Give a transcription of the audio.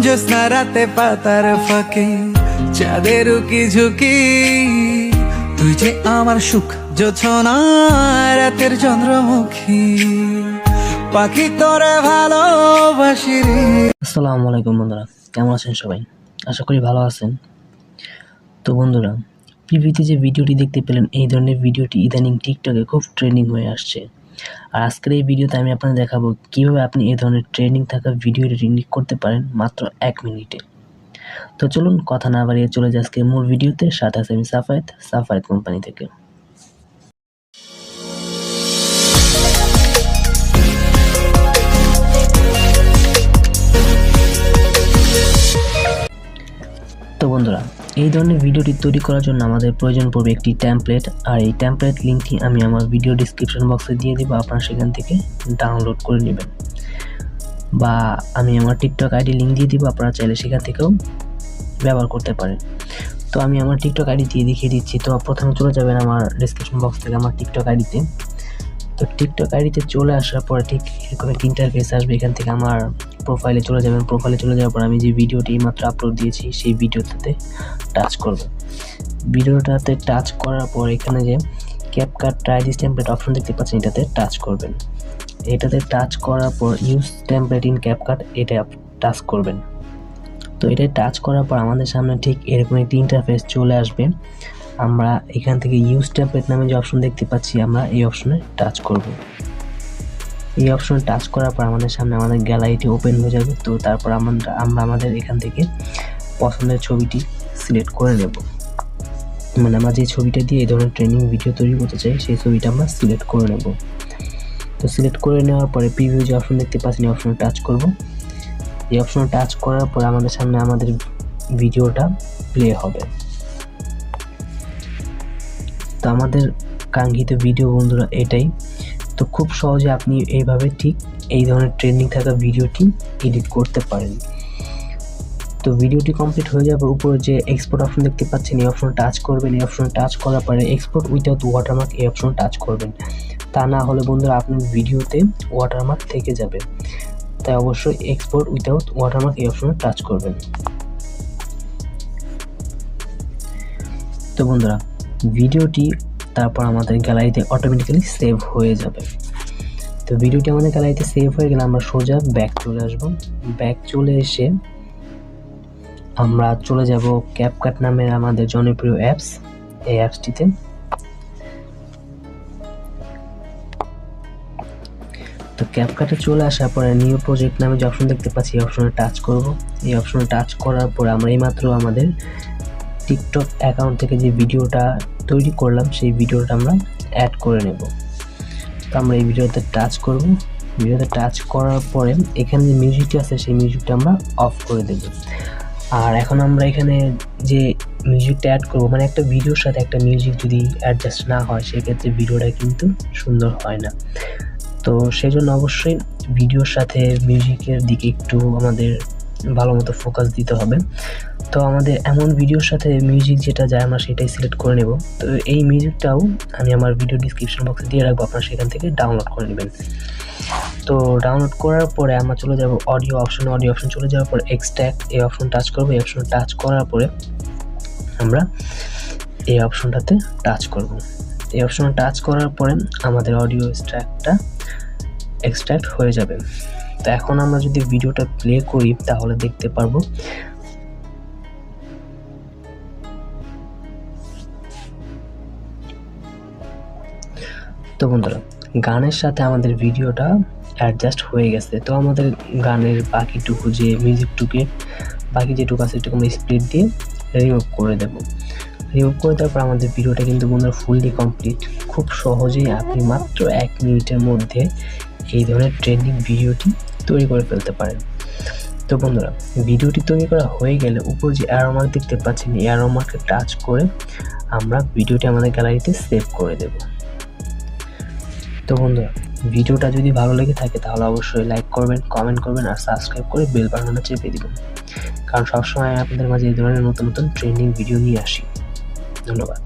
জ্যোৎস্না রাতে পাতার ফাঁকে চাঁদের উকি ঝুঁকি তুই যে আমার সুখ জোছনা রাতের চন্দ্রমুখী পাখি তোরে ভালোবাসি রে। আসসালামু আলাইকুম বন্ধুরা, কেমন আছেন সবাই? আশা করি ভালো আছেন। তো বন্ধুরা, প্রিভিউতে যে ভিডিওটি দেখতে পেলেন, এই ধরনের ভিডিওটি ইদানিং টিকটকে খুব ট্রেন্ডিং হয়ে আসছে। আর আজকের এই ভিডিওতে আমি আপনাদের দেখাবো কীভাবে আপনি এই ধরনের ট্রেন্ডিং থাকা ভিডিও এডিটিং করতে পারেন মাত্র 1 মিনিটে। তো চলুন কথা না বাড়িয়ে চলে যাই আজকের মূল ভিডিওতে। সাথে আছে আমি সাফায়েত কোম্পানি থেকে। তো বন্ধুরা, এই ধরনের ভিডিওটি তৈরি করার জন্য আমাদের প্রয়োজন পড়বে একটি টেমপ্লেট। আর এই টেমপ্লেট লিঙ্কটি আমি আমার ভিডিও ডিসক্রিপশন বক্সে দিয়ে দেবো, আপনারা সেখান থেকে ডাউনলোড করে নেবেন। বা আমি আমার টিকটক আইডি লিঙ্ক দিয়ে দিব, আপনারা চাইলে সেখান থেকেও ব্যবহার করতে পারেন। তো আমি আমার টিকটক আইডি দিয়ে দেখিয়ে দিচ্ছি। তো প্রথমে চলে যাবেন আমার ডিসক্রিপশন বক্স থেকে আমার টিকটক আইডিতে। তো টিকটক আইডিতে চলে আসার পর ঠিক এরকম একটা ইন্টারফেস আসবে। এখান থেকে আমার প্রোফাইলে চলে যাবেন। প্রোফাইলে চলে যাওয়ার পর আমি যে ভিডিওটি মাত্র আপলোড দিয়েছি সেই ভিডিওটাতে টাচ করব। ভিডিওটাতে টাচ করার পর এখানে যে ক্যাপকাট ট্রাইডিস টেমপ্লেট অপশন দেখতে পাচ্ছেন, এটাতে টাচ করবেন। এটাতে টাচ করার পর ইউজ টেমপ্লেট ইন ক্যাপকাট এটা টাচ করবেন। তো এটা টাচ করার পর আমাদের সামনে ঠিক এরকম একটি ইন্টারফেস চলে আসবে। আমরা এখান থেকে ইউজ টেমপ্লেট নামে যে অপশন দেখতে পাচ্ছি, আমরা এই অপশনে টাচ করব। এই অপশনে টাচ করার পর আমাদের সামনে আমাদের গ্যালারিটি ওপেন হয়ে যাবে। তো তারপর আমরা আমাদের এখান থেকে পছন্দের ছবিটি সিলেক্ট করে নেব। মানে আমরা যে ছবিটা দিয়ে এই ধরনের ট্রেনিং ভিডিও তৈরি করতে চাই সেই ছবিটা আমরা সিলেক্ট করে নেব। তো সিলেক্ট করে নেওয়ার পরে প্রিভিউ যে অপশন দেখতে পাচ্ছেন এই অপশনে টাচ করব। এই অপশনে টাচ করার পর আমাদের সামনে আমাদের ভিডিওটা প্লে হবে। তো আমাদের কাঙ্ক্ষিত ভিডিও বন্ধুরা এটাই। তো খুব সহজে আপনি এইভাবে ঠিক এই ধরনের ট্রেন্ডিং থাকা ভিডিওটি এডিট করতে পারেন। তো ভিডিওটি কমপ্লিট হয়ে যাওয়ার পর উপরে যে এক্সপোর্ট অপশন দেখতে পাচ্ছেন এই অপশনে টাচ করবেন। এই অপশনে টাচ করার পরে এক্সপোর্ট উইথাউট ওয়াটারমার্ক এই অপশনে টাচ করবেন। তা না হলে বন্ধুরা আপনার ভিডিওতে ওয়াটারমার্ক থেকে যাবে। তাই অবশ্যই এক্সপোর্ট উইথাউট ওয়াটারমার্ক এই অপশনে টাচ করবেন। তো বন্ধুরা, ভিডিওটি তারপর আমাদের গ্যালারিতে অটোমেটিক্যালি সেভ হয়ে যাবে। তো ভিডিওটি আমাদের গ্যালারিতে সেভ হয়ে গেলে আমরা সোজা ব্যাক চলে আসব। ব্যাক চলে এসে আমরা চলে যাব ক্যাপকাট নামের আমাদের জনপ্রিয় অ্যাপস, এই অ্যাপসটিতে। তো ক্যাপকাটে চলে আসার পরে নিউ প্রজেক্ট নামে যে অপশন দেখতে পাচ্ছি এই অপশনে টাচ করব। এই অপশনে টাচ করার পরে আমরা এইমাত্র আমাদের টিকটক অ্যাকাউন্ট থেকে যে ভিডিওটা তৈরি করলাম সেই ভিডিওটা আমরা অ্যাড করে নেব। তো আমরা এই ভিডিওতে টাচ করব। ভিডিওতে টাচ করার পরে এখানে যে মিউজিকটা আছে সেই মিউজিকটা আমরা অফ করে দেব। আর এখন আমরা এখানে যে মিউজিকটা অ্যাড করব, মানে একটা ভিডিওর সাথে একটা মিউজিক যদি অ্যাডজাস্ট না হয় সেক্ষেত্রে ভিডিওটা কিন্তু সুন্দর হয় না। তো সেই জন্য অবশ্যই ভিডিওর সাথে মিউজিকের দিকে একটু আমাদের ভালো মতো ফোকাস দিতে হবে। তো আমাদের এমন ভিডিওর সাথে মিউজিক যেটা যায় আমরা সেটাই সিলেক্ট করে নেব। তো এই মিউজিকটাও আমি আমার ভিডিও ডিসক্রিপশন বক্সে দিয়ে রাখবো, আপনারা সেখান থেকে ডাউনলোড করে নেবেন। তো ডাউনলোড করার পরে আমরা চলে যাব অডিও অপশনে। অডিও অপশন চলে যাওয়ার পর এক্সট্র্যাক্ট এই অপশন টাচ করবো। এই অপশন টাচ করার পরে আমরা এই অপশনটাতে টাচ করব। এই অপশনে টাচ করার পরে আমাদের অডিও এক্সট্র্যাক্ট হয়ে যাবে। তো এখন আমরা যদি ভিডিওটা প্লে করি তাহলে দেখতে পারবো তো বন্ধুরা, গানের সাথে আমাদের ভিডিওটা অ্যাডজাস্ট হয়ে গেছে। তো আমাদের গানের বাকিটুকু যে মিউজিকটুকে বাকি যেটুকু আছে সেটুকু আমরা স্প্লিট দিয়ে রিমুভ করে দেব। রিমুভ করে দেওয়ার পর আমাদের ভিডিওটা কিন্তু বন্ধুরা ফুললি কমপ্লিট। খুব সহজেই আপনি মাত্র 1 মিনিটের মধ্যে এই ধরনের ট্রেন্ডিং ভিডিওটি তৈরি করে ফেলতে পারেন। তো বন্ধুরা, ভিডিওটি তৈরি করা হয়ে গেলে উপর যে অ্যারো মার্ক দেখতে পাচ্ছেন এই অ্যারো মার্কে টাচ করে আমরা ভিডিওটি আমাদের গ্যালারিতে সেভ করে দেব। তো বন্ধুরা, ভিডিওটা যদি ভালো লেগে থাকে তাহলে অবশ্যই লাইক করবেন, কমেন্ট করবেন আর সাবস্ক্রাইব করে বেল বাটনটা চেপে দিবেন, কারণ সবসময় আপনাদের মাঝে এই ধরনের নতুন নতুন ট্রেন্ডিং ভিডিও নিয়ে আসি। ধন্যবাদ।